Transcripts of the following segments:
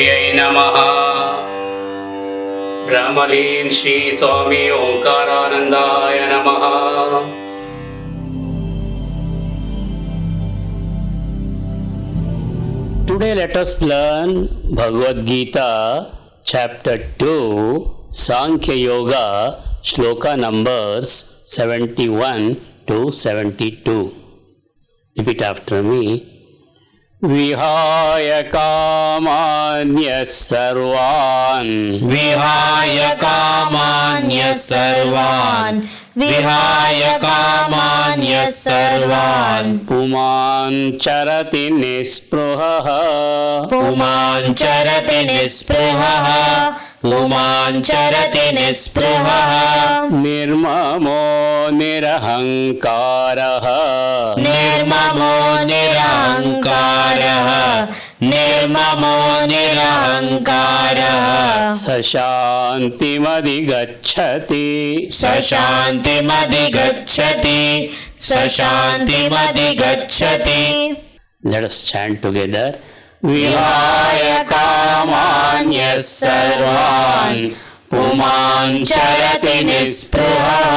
देव्यै नमः। ब्रह्मलीन श्री स्वामी ओंकारानंदाय नमः। Today let us learn Bhagavad Gita chapter 2 Sankhya Yoga shloka numbers 71 to 72. Repeat after me. विहाय कामान्यः सर्वान् विहाय कामान्यः सर्वान् विहाय कामान्यः सर्वान् पुमान् चरति निःस्पृहः पुमान् चरति निःस्पृहः पुमान् चरति निःस्पृहः निर्ममो निरहङ्कारः निर्ममो निरहङ्कारः निर्ममो निरहङ्कारः स शान्तिमधिगच्छति स शान्तिमधिगच्छति स शान्तिमधिगच्छति. Let us chant together. विहाय कामान्यः सर्वान् पुमान् चरति निःस्पृहः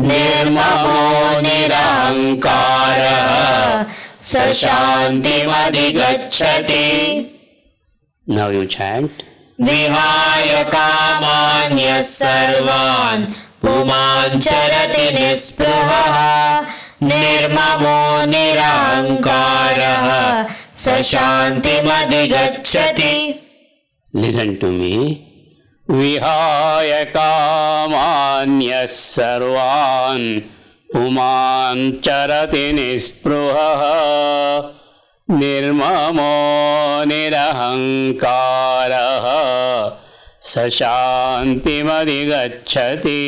निर्ममो निरहङ्कारः स शान्तिमधिगच्छति. Now you chant. विहाय कामान्यः सर्वान् पुमान् चरति निःस्पृहः निर्ममो निरहङ्कारः स शान्तिमधिगच्छति. Listen to me. विहाय कामान्यः सर्वान् पुमान् चरति निःस्पृहः निर्ममो निरहङ्कारः स शान्तिमधिगच्छति.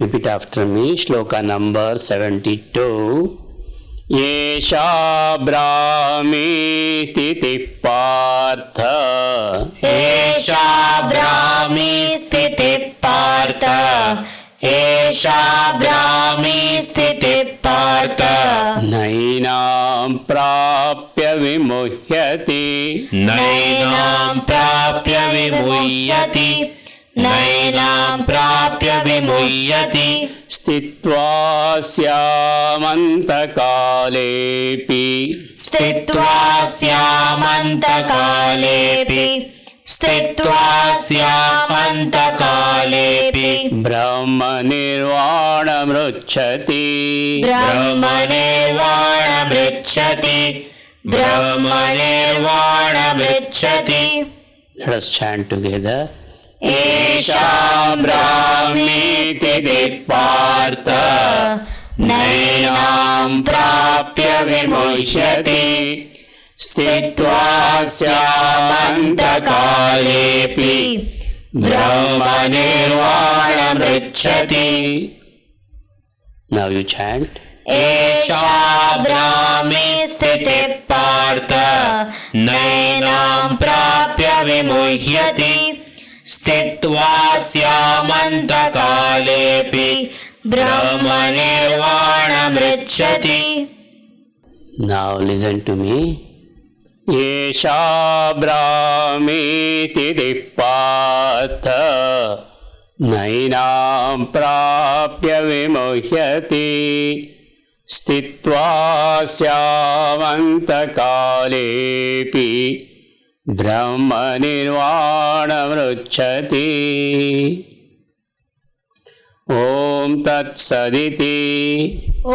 Repeat after me. Shloka number 72. येषा Brahmi स्थितिः पार्थ एषा ब्राह्मी स्थितिः पार्थ एषा ब्राह्मी स्थितिः पार्थ नैनां प्राप्य विमुह्यति नैनां प्राप्य विमुह्यति नैनां प्राप्य विमुह्यति स्थित्वा स्यामन्तकालेऽपि स्थित्वा स्यामन्तकालेऽपि स्थित्वा स्यामन्तकालेऽपि ब्रह्मनिर्वाणमृच्छति ब्रह्मनिर्वाणमृच्छति ब्रह्मनिर्वाणमृच्छति. Let us chant together. एषा ब्राह्मी स्थितिः पार्थ नैनां प्राप्य विमुह्यति स्थित्वा स्यामन्तकालेऽपि ब्रह्मनिर्वाणमृच्छति. Now you chant. एषा ब्राह्मी स्थितिः पार्थ नैनां प्राप्य विमुह्यति स्थित्वा स्यामन्तकालेऽपि ब्रह्मनिर्वाणमृच्छति. Now listen to me. येषा Brahmi स्थितिः पार्थ नैनां प्राप्य विमुह्यति स्थित्वा स्यामन्तकालेऽपि ब्रह्मनिर्वाणमृच्छति. ॐ तत्सदिति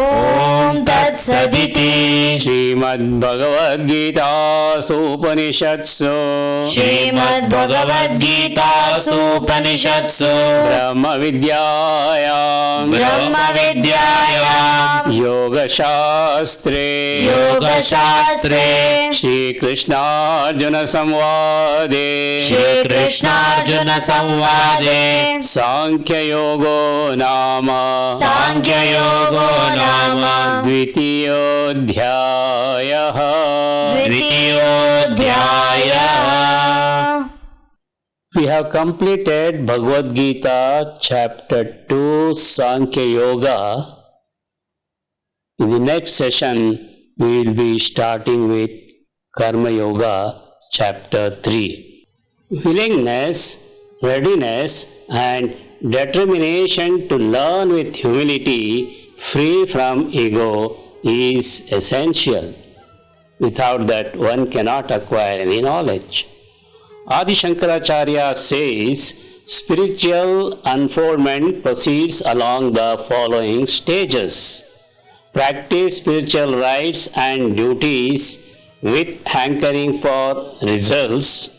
ॐ तत्सदिति श्रीमद्भगवद्गीतासूपनिषत्सु श्रीमद्भगवद्गीतासूपनिषत्सु ब्रह्मविद्यायां योगशास्त्रे श्रीकृष्णार्जुनसंवादे सांख्ययोगो नाम द्वितीयोऽध्यायः. We have completed Bhagavad Gita chapter 2 Sankhya Yoga. In the next session we will be starting with Karma Yoga Chapter 3. Willingness, readiness, and determination to learn with humility, free from ego, is essential. Without that, one cannot acquire any knowledge. Adi Shankaracharya says, spiritual unfoldment proceeds along the following stages. Practice spiritual rites and duties with hankering for results.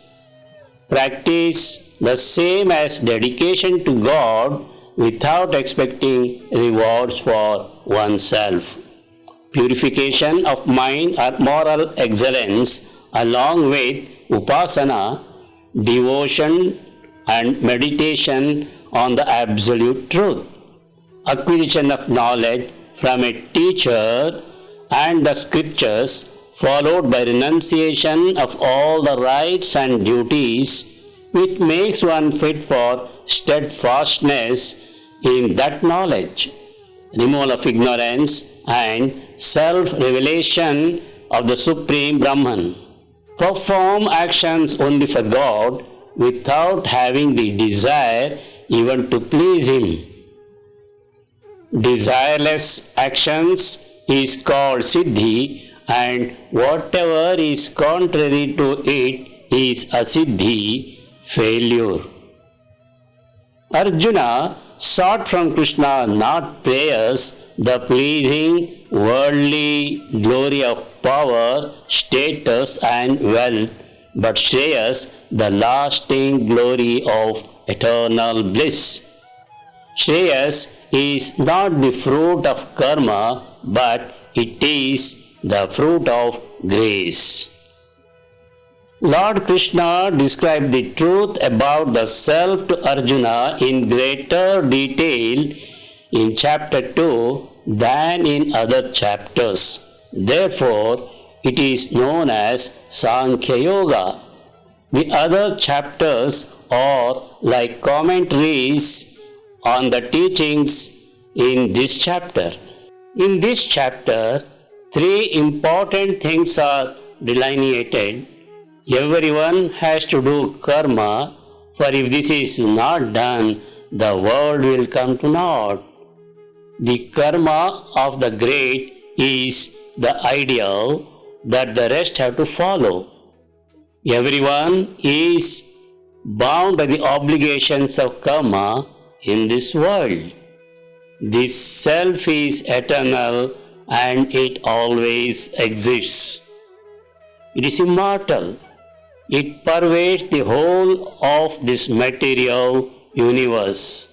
Practice the same as dedication to God without expecting rewards for oneself. Purification of mind or moral excellence along with upasana, devotion and meditation on the absolute truth. Acquisition of knowledge from a teacher and the scriptures, followed by renunciation of all the rights and duties, which makes one fit for steadfastness in that knowledge. Removal of ignorance and self-revelation of the Supreme Brahman. Perform actions only for God without having the desire even to please Him. Desireless actions is called Siddhi, and whatever is contrary to it is Asiddhi, failure. Arjuna sought from Krishna not prayers, the pleasing worldly glory of power, status and wealth, but Shreyas, the lasting glory of eternal bliss. Shreyas is not the fruit of karma, but it is the fruit of grace. Lord Krishna described the truth about the self to Arjuna in greater detail in chapter 2 than in other chapters. Therefore, it is known as Sankhya Yoga. The other chapters are like commentaries on the teachings in this chapter. In this chapter, three important things are delineated. Everyone has to do karma, for if this is not done, the world will come to naught. The karma of the great is the ideal that the rest have to follow. Everyone is bound by the obligations of karma in this world. This self is eternal and it always exists. It is immortal. It pervades the whole of this material universe.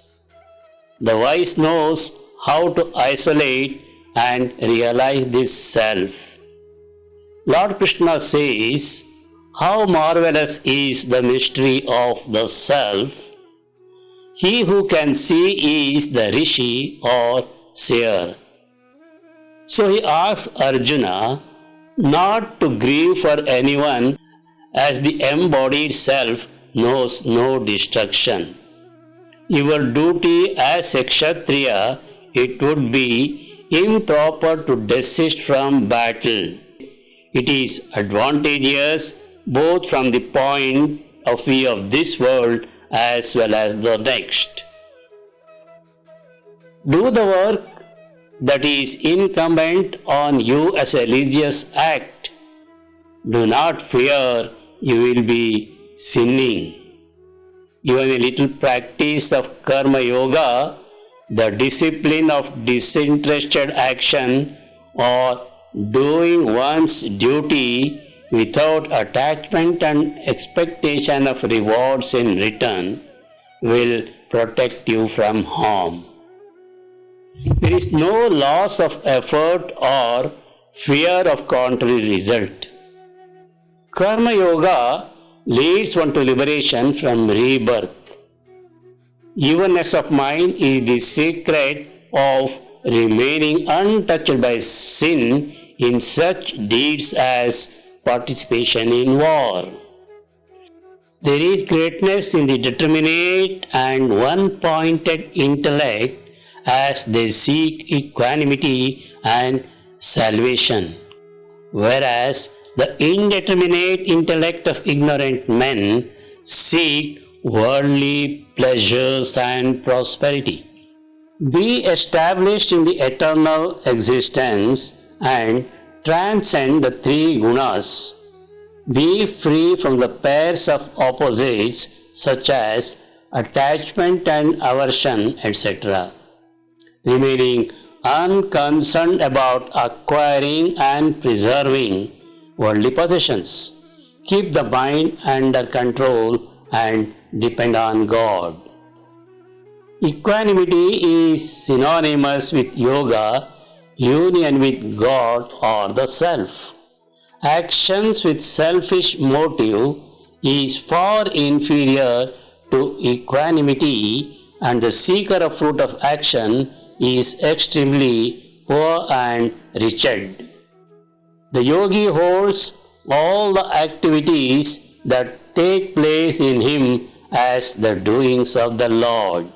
The wise knows how to isolate and realize this self. Lord Krishna says, how marvelous is the mystery of the self. He who can see is the Rishi or seer. So he asks Arjuna not to grieve for anyone, as the embodied self knows no destruction. Your duty as a Kshatriya, it would be improper to desist from battle. It is advantageous both from the point of view of this world as well as the next. Do the work that is incumbent on you as a religious act. Do not fear you will be sinning. Even a little practice of karma yoga, the discipline of disinterested action or doing one's duty without attachment and expectation of rewards in return, will protect you from harm. There is no loss of effort or fear of contrary result. Karma yoga leads one to liberation from rebirth. Evenness of mind is the secret of remaining untouched by sin in such deeds as participation in war. There is greatness in the determinate and one-pointed intellect as they seek equanimity and salvation, whereas The indeterminate intellect of ignorant men seek worldly pleasures and prosperity. Be established in the eternal existence and transcend the three gunas. Be free from the pairs of opposites such as attachment and aversion, etc., remaining unconcerned about acquiring and preserving worldly possessions. Keep the mind under control and depend on God. Equanimity is synonymous with yoga, union with God or the self. Actions with selfish motive is far inferior to equanimity, and the seeker of fruit of action is extremely poor and wretched. The yogi holds all the activities that take place in him as the doings of the Lord.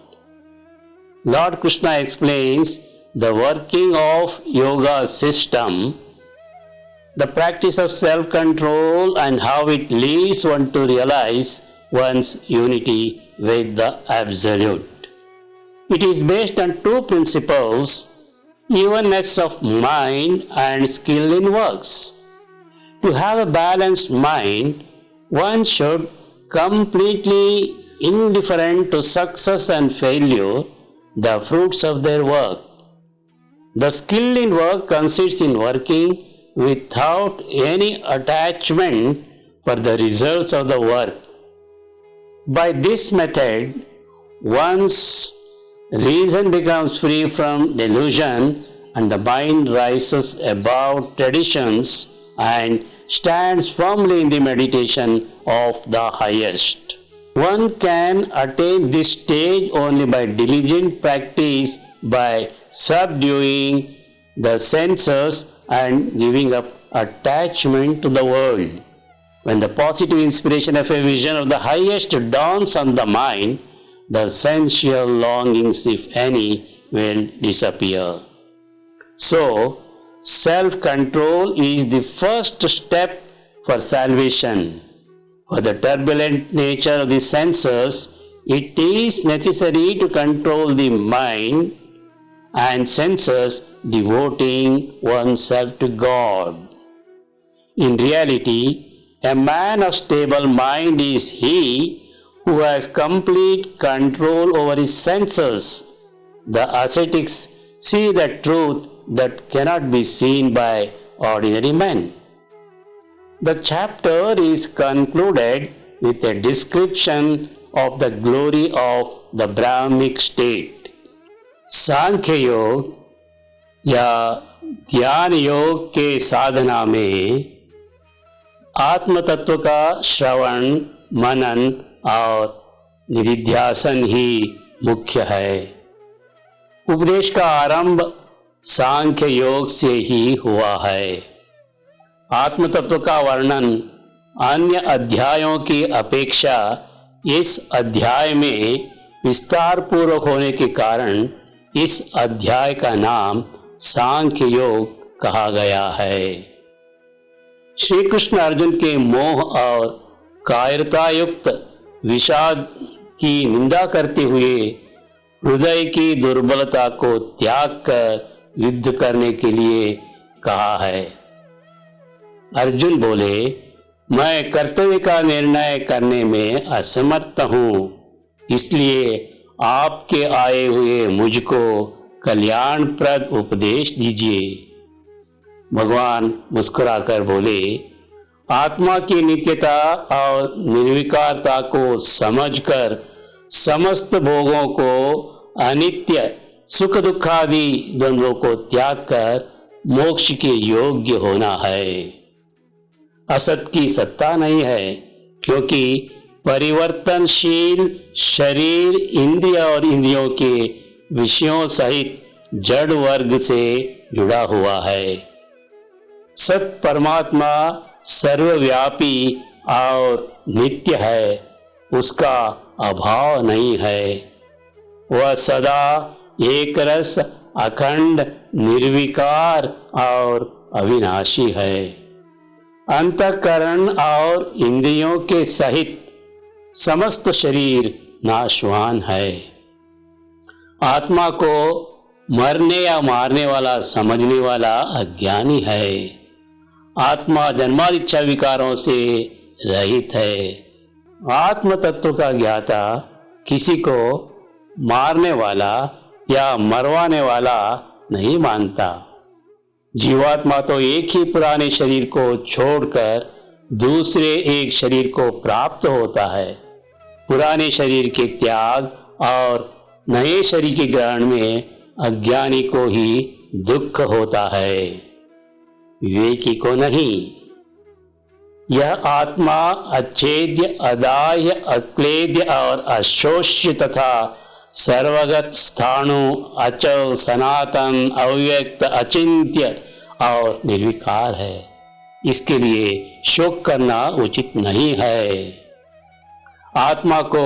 Lord Krishna explains the working of yoga system, the practice of self-control, and how it leads one to realize one's unity with the Absolute. It is based on two principles: evenness of mind and skill in works. To have a balanced mind, one should completely indifferent to success and failure, the fruits of their work. The skill in work consists in working without any attachment for the results of the work. By this method, one's reason becomes free from delusion and the mind rises above traditions and stands firmly in the meditation of the highest. One can attain this stage only by diligent practice, by subduing the senses and giving up attachment to the world. When the positive inspiration of a vision of the highest dawns on the mind, the sensual longings, if any, will disappear. So, self-control is the first step for salvation. For the turbulent nature of the senses, it is necessary to control the mind and senses, devoting oneself to God. In reality, a man of stable mind is he who has complete control over his senses. The ascetics see the truth that cannot be seen by ordinary men. The chapter is concluded with a description of the glory of the Brahmic state. सांख्य योग या ज्ञान योग के साधना में आत्म तत्व का श्रवण, मनन और निधिध्यासन ही मुख्य है। उपदेश का आरंभ सांख्य योग से ही हुआ है। आत्म तत्व का वर्णन अन्य अध्यायों की अपेक्षा इस अध्याय में विस्तार पूर्वक होने के कारण इस अध्याय का नाम सांख्य योग कहा गया है। श्री कृष्ण अर्जुन के मोह और कायरता युक्त विषाद की निंदा करते हुए हृदय की दुर्बलता को त्याग कर युद्ध करने के लिए कहा है। अर्जुन बोले, मैं कर्तव्य का निर्णय करने में असमर्थ हूं, इसलिए आपके आए हुए मुझको कल्याणप्रद उपदेश दीजिए। भगवान मुस्कुराकर बोले, आत्मा की नित्यता और निर्विकारता को समझकर समस्त भोगों को, अनित्य सुख दुखादि द्वंद्वों को त्याग कर मोक्ष के योग्य होना है। असत की सत्ता नहीं है, क्योंकि परिवर्तनशील शरीर इंद्रिय और इंद्रियों के विषयों सहित जड़ वर्ग से जुड़ा हुआ है। सत परमात्मा सर्वव्यापी और नित्य है, उसका अभाव नहीं है। वह सदा एक रस, अखंड, निर्विकार और अविनाशी है। अंतःकरण और इंद्रियों के सहित समस्त शरीर नाशवान है। आत्मा को मरने या मारने वाला समझने वाला अज्ञानी है। आत्मा जन्मादि इच्छा विकारों से रहित है। आत्म तत्व का ज्ञाता किसी को मारने वाला या मरवाने वाला नहीं मानता। जीवात्मा तो एक ही पुराने शरीर को छोड़कर दूसरे एक शरीर को प्राप्त होता है। पुराने शरीर के त्याग और नए शरीर के ग्रहण में अज्ञानी को ही दुख होता है, विवेकी को नहीं। यह आत्मा अच्छेद्य, अदाह्य, अक्लेद्य और अशोष्य तथा सर्वगत, स्थाणु, अचल, सनातन, अव्यक्त, अचिंत्य और निर्विकार है। इसके लिए शोक करना उचित नहीं है। आत्मा को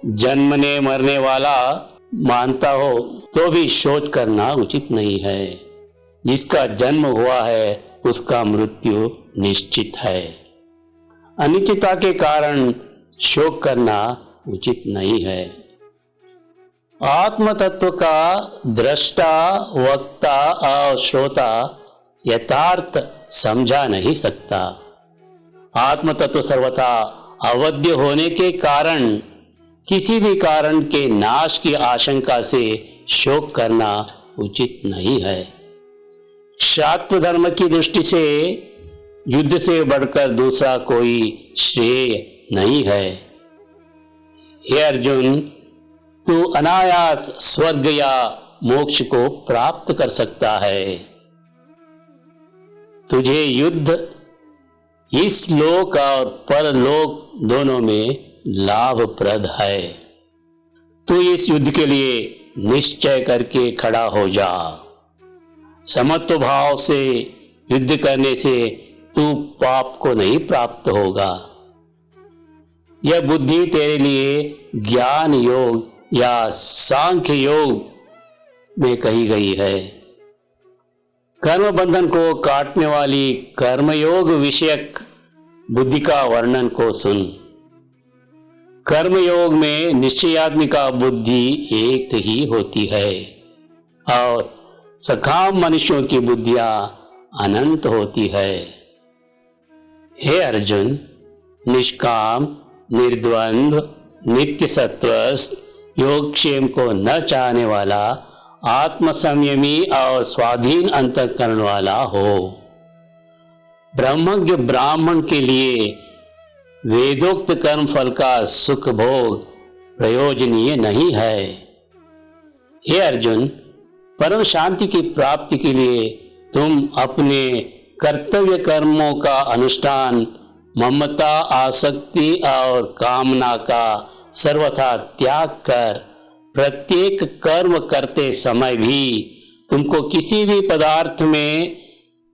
जन्मने मरने वाला मानता हो तो भी शोक करना उचित नहीं है। जिसका जन्म हुआ है उसका मृत्यु निश्चित है। अनित्यता के कारण शोक करना उचित नहीं है। आत्म तत्व का दृष्टा, वक्ता और श्रोता यथार्थ समझा नहीं सकता। आत्म तत्व सर्वथा अवध्य होने के कारण किसी भी कारण के नाश की आशंका से शोक करना उचित नहीं है। शास्त्र धर्म की दृष्टि से युद्ध से बढ़कर दूसरा कोई श्रेय नहीं है। हे अर्जुन, तू अनायास स्वर्ग या मोक्ष को प्राप्त कर सकता है। तुझे युद्ध इस लोक और परलोक दोनों में लाभप्रद है। तू इस युद्ध के लिए निश्चय करके खड़ा हो जा। समत्व भाव से युद्ध करने से तू पाप को नहीं प्राप्त होगा। यह बुद्धि तेरे लिए ज्ञान योग या सांख्य योग में कही गई है। कर्म बंधन को काटने वाली कर्मयोग विषयक बुद्धि का वर्णन को सुन। कर्मयोग में निश्चयात्मिका बुद्धि एक ही होती है और सकाम मनुष्यों की बुद्धियां अनंत होती है। हे अर्जुन, निष्काम, निर्द्वंद्व, नित्य सत्वस्थ, योगक्षेम को न चाहने वाला, आत्म संयमी और स्वाधीन अंतःकरण वाला हो। ब्रह्मज्ञ ब्राह्मण के लिए वेदोक्त कर्म फल का सुख भोग प्रयोजनीय नहीं है। हे अर्जुन, परम शांति की प्राप्ति के लिए तुम अपने कर्तव्य कर्मों का अनुष्ठान ममता, आसक्ति और कामना का सर्वथा त्याग कर प्रत्येक कर्म करते समय भी तुमको किसी भी पदार्थ में,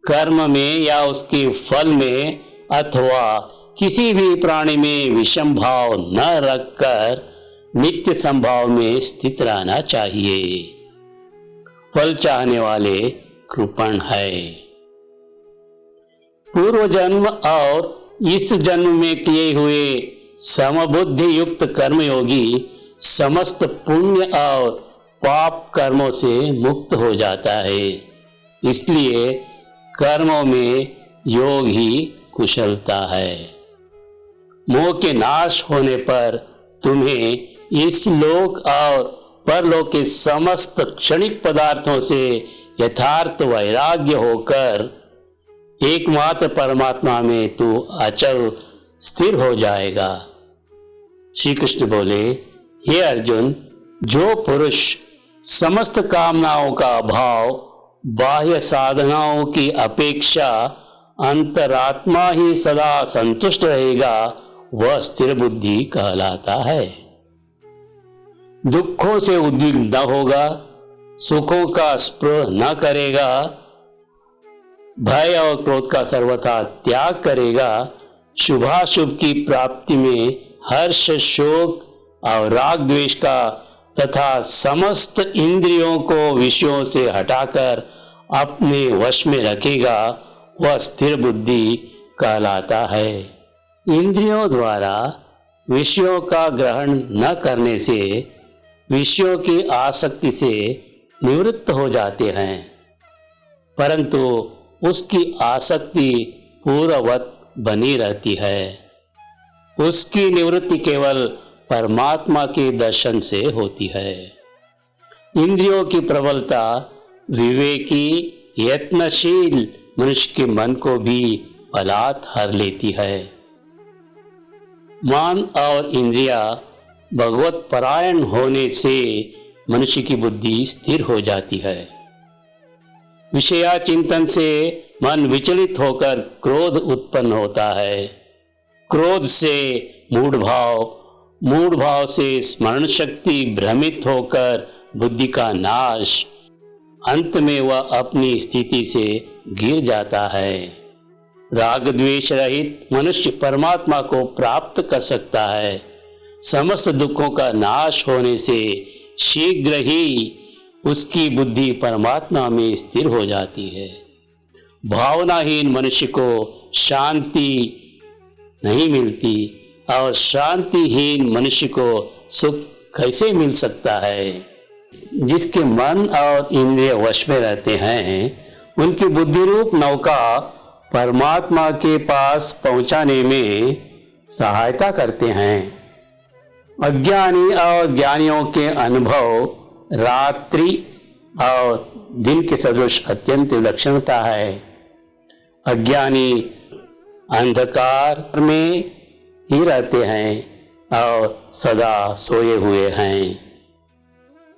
कर्म में या उसके फल में अथवा किसी भी प्राणी में विषम भाव न रखकर नित्य संभाव में स्थित रहना चाहिए। फल चाहने वाले कृपण है। पूर्व जन्म और इस जन्म में किए हुए समबुद्धि युक्त कर्मयोगी समस्त पुण्य और पाप कर्मों से मुक्त हो जाता है। इसलिए कर्मों में योग ही कुशलता है। मोह के नाश होने पर तुम्हें इस लोक और परलोक के समस्त क्षणिक पदार्थों से यथार्थ वैराग्य होकर एकमात्र परमात्मा में तू अचल स्थिर हो जाएगा। श्री कृष्ण बोले, हे अर्जुन, जो पुरुष समस्त कामनाओं का अभाव, बाह्य साधनाओं की अपेक्षा अंतरात्मा ही सदा संतुष्ट रहेगा, वह स्थिर बुद्धि कहलाता है। दुखों से उद्विग्न न होगा, सुखों का स्पृह न करेगा, भय और क्रोध का सर्वथा त्याग करेगा, शुभाशुभ की प्राप्ति में हर्ष, शोक और राग द्वेष का तथा समस्त इंद्रियों को विषयों से हटाकर अपने वश में रखेगा, वह स्थिर बुद्धि कहलाता है। इंद्रियों द्वारा विषयों का ग्रहण न करने से विषयों की आसक्ति से निवृत्त हो जाते हैं, परंतु उसकी आसक्ति पूर्ववत बनी रहती है। उसकी निवृत्ति केवल परमात्मा के दर्शन से होती है। इंद्रियों की प्रबलता विवेकी यत्नशील मनुष्य के मन को भी बलात् हर लेती है। मन और इंद्रिया भगवत परायण होने से मनुष्य की बुद्धि स्थिर हो जाती है। विषया चिंतन से मन विचलित होकर क्रोध उत्पन्न होता है। क्रोध से मूढ़ भाव से स्मरण शक्ति भ्रमित होकर बुद्धि का नाश, अंत में वह अपनी स्थिति से गिर जाता है। राग द्वेष रहित मनुष्य परमात्मा को प्राप्त कर सकता है। समस्त दुखों का नाश होने से शीघ्र ही उसकी बुद्धि परमात्मा में स्थिर हो जाती है। भावनाहीन मनुष्य को शांति नहीं मिलती और शांतिहीन मनुष्य को सुख कैसे मिल सकता है। जिसके मन और इंद्रिय वश में रहते हैं, उनकी बुद्धि रूप नौका परमात्मा के पास पहुंचाने में सहायता करते हैं। अज्ञानी और ज्ञानियों के अनुभव रात्रि और दिन के सदृश अत्यंत विलक्षणता है। अज्ञानी अंधकार में ही रहते हैं और सदा सोए हुए हैं।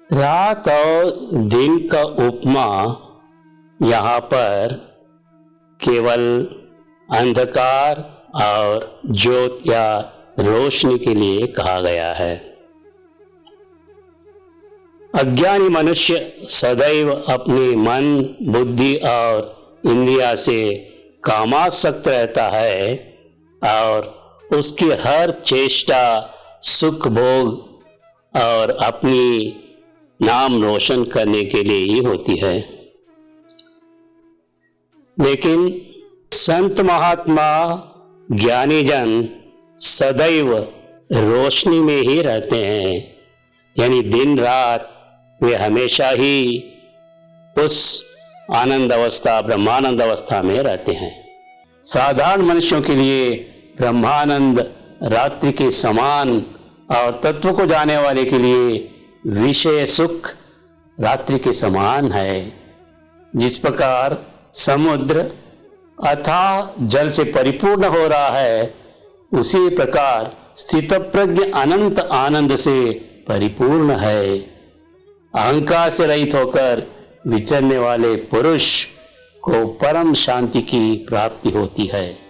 रात और दिन का उपमा यहाँ पर केवल अंधकार और ज्योत या रोशनी के लिए कहा गया है। अज्ञानी मनुष्य सदैव अपने मन, बुद्धि और इंद्रिया से कामासक्त रहता है और उसकी हर चेष्टा सुख भोग और अपनी नाम रोशन करने के लिए ही होती है। लेकिन संत महात्मा ज्ञानी जन सदैव रोशनी में ही रहते हैं, यानी दिन रात वे हमेशा ही उस आनंद अवस्था, ब्रह्मानंद अवस्था में रहते हैं। साधारण मनुष्यों के लिए ब्रह्मानंद रात्रि के समान और तत्व को जाने वाले के लिए विषय सुख रात्रि के समान है। जिस प्रकार समुद्र अथाह जल से परिपूर्ण हो रहा है, उसी प्रकार स्थितप्रज्ञ अनंत आनंद से परिपूर्ण है। अहंकार से रहित होकर विचरने वाले पुरुष को परम शांति की प्राप्ति होती है।